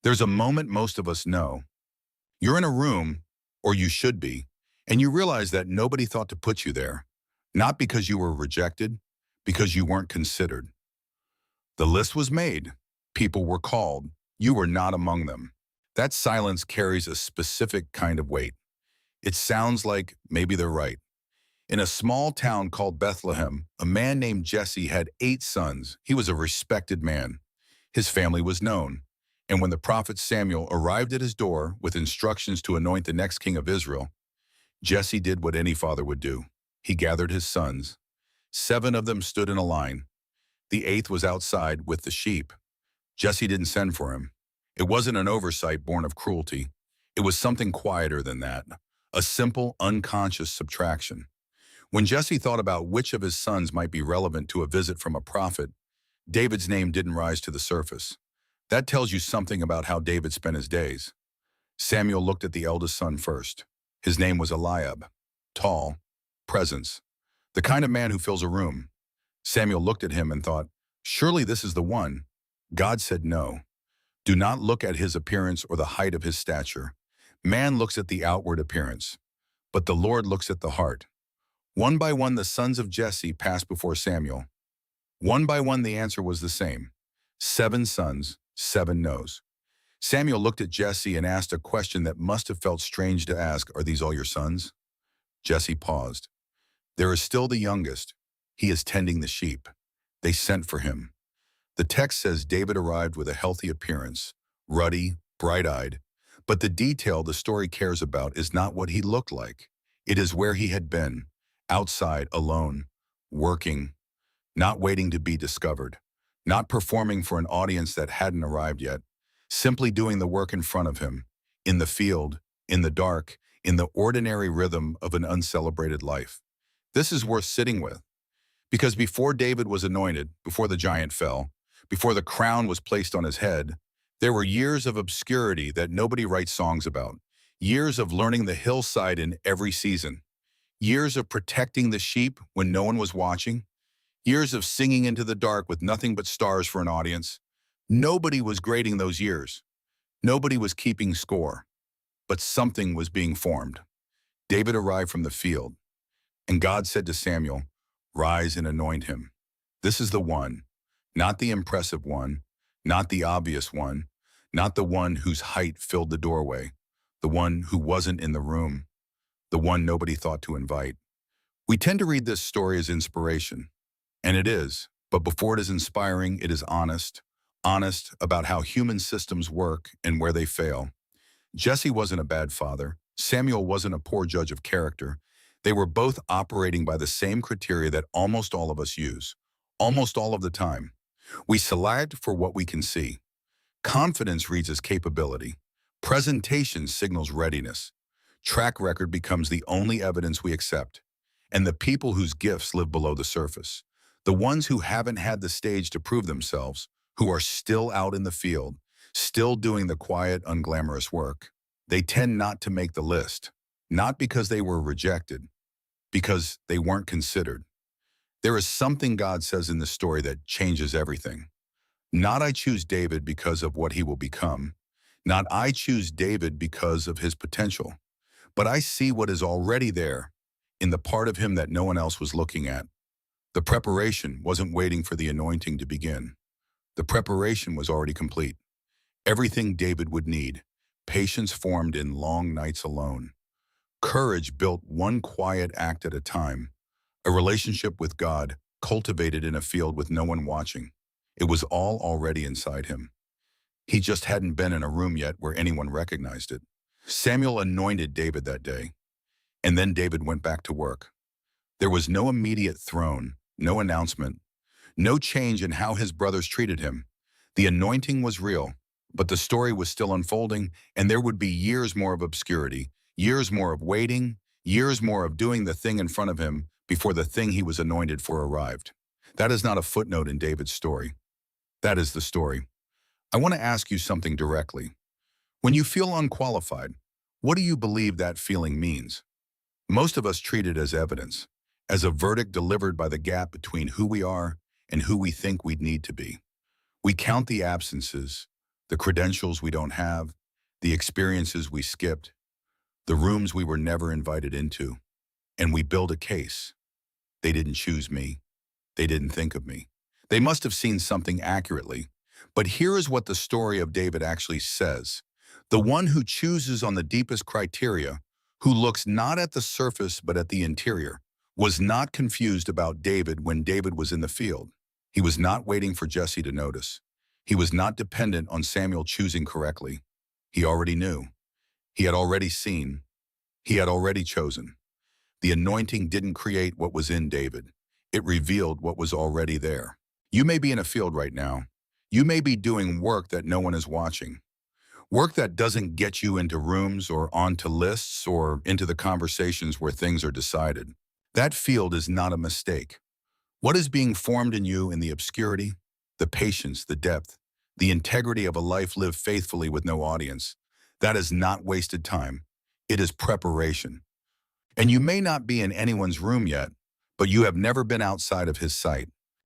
There's a moment most of us know. You're in a room, or you should be, and you realize that nobody thought to put you there. Not because you were rejected, because you weren't considered. The list was made. People were called. You were not among them. That silence carries a specific kind of weight. It sounds like maybe they're right. In a small town called Bethlehem, a man named Jesse had 8 sons. He was a respected man. His family was known. And when the prophet Samuel arrived at his door with instructions to anoint the next king of Israel, Jesse did what any father would do. He gathered his sons. 7 of them stood in a line. The 8th was outside with the sheep. Jesse didn't send for him. It wasn't an oversight born of cruelty. It was something quieter than that, a simple, unconscious subtraction. When Jesse thought about which of his sons might be relevant to a visit from a prophet, David's name didn't rise to the surface. That tells you something about how David spent his days. Samuel looked at the eldest son first. His name was Eliab. Tall, presence, the kind of man who fills a room. Samuel looked at him and thought, surely this is the one. God said no. Do not look at his appearance or the height of his stature. Man looks at the outward appearance, but the Lord looks at the heart. One by one the sons of Jesse passed before Samuel. One by one the answer was the same. 7 sons, 7 no's. Samuel looked at Jesse and asked a question that must have felt strange to ask, are these all your sons? Jesse paused. There is still the youngest. He is tending the sheep. They sent for him. The text says David arrived with a healthy appearance, ruddy, bright-eyed, but the detail the story cares about is not what he looked like. It is where he had been, outside, alone, working, not waiting to be discovered, not performing for an audience that hadn't arrived yet, simply doing the work in front of him, in the field, in the dark, in the ordinary rhythm of an uncelebrated life. This is worth sitting with, because before David was anointed, before the giant fell, before the crown was placed on his head, there were years of obscurity that nobody writes songs about, years of learning the hillside in every season, years of protecting the sheep when no one was watching, years of singing into the dark with nothing but stars for an audience. Nobody was grading those years. Nobody was keeping score. But something was being formed. David arrived from the field, and God said to Samuel, rise and anoint him. This is the one, not the impressive one, not the obvious one, not the one whose height filled the doorway, the one who wasn't in the room, the one nobody thought to invite. We tend to read this story as inspiration, and it is, but before it is inspiring, it is honest about how human systems work and where they fail. Jesse wasn't a bad father. Samuel wasn't a poor judge of character. They were both operating by the same criteria that almost all of us use, almost all of the time. We select for what we can see. Confidence reads as capability. Presentation signals readiness. Track record becomes the only evidence we accept. And the people whose gifts live below the surface, the ones who haven't had the stage to prove themselves, who are still out in the field, still doing the quiet, unglamorous work, they tend not to make the list, not because they were rejected, because they weren't considered. There is something God says in this story that changes everything. Not I choose David because of what he will become. Not I choose David because of his potential. But I see what is already there in the part of him that no one else was looking at. The preparation wasn't waiting for the anointing to begin. The preparation was already complete. Everything David would need. Patience formed in long nights alone. Courage built one quiet act at a time. A relationship with God cultivated in a field with no one watching. It was all already inside him. He just hadn't been in a room yet where anyone recognized it. Samuel anointed David that day, and then David went back to work. There was no immediate throne, no announcement, no change in how his brothers treated him. The anointing was real, but the story was still unfolding, and there would be years more of obscurity, years more of waiting, years more of doing the thing in front of him before the thing he was anointed for arrived. That is not a footnote in David's story. That is the story. I want to ask you something directly. When you feel unqualified, what do you believe that feeling means? Most of us treat it as evidence, as a verdict delivered by the gap between who we are and who we think we'd need to be. We count the absences. the credentials we don't have, the experiences we skipped, the rooms we were never invited into. And we build a case. They didn't choose me. They didn't think of me. They must have seen something accurately. But here is what the story of David actually says. The one who chooses on the deepest criteria, who looks not at the surface but at the interior, was not confused about David when David was in the field. He was not waiting for Jesse to notice. He was not dependent on Samuel choosing correctly. He already knew. He had already seen. He had already chosen. The anointing didn't create what was in David. It revealed what was already there. You may be in a field right now. You may be doing work that no one is watching. Work that doesn't get you into rooms or onto lists or into the conversations where things are decided. That field is not a mistake. What is being formed in you in the obscurity, the patience, the depth, the integrity of a life lived faithfully with no audience, that is not wasted time. It is preparation. And you may not be in anyone's room yet, but you have never been outside of his sight.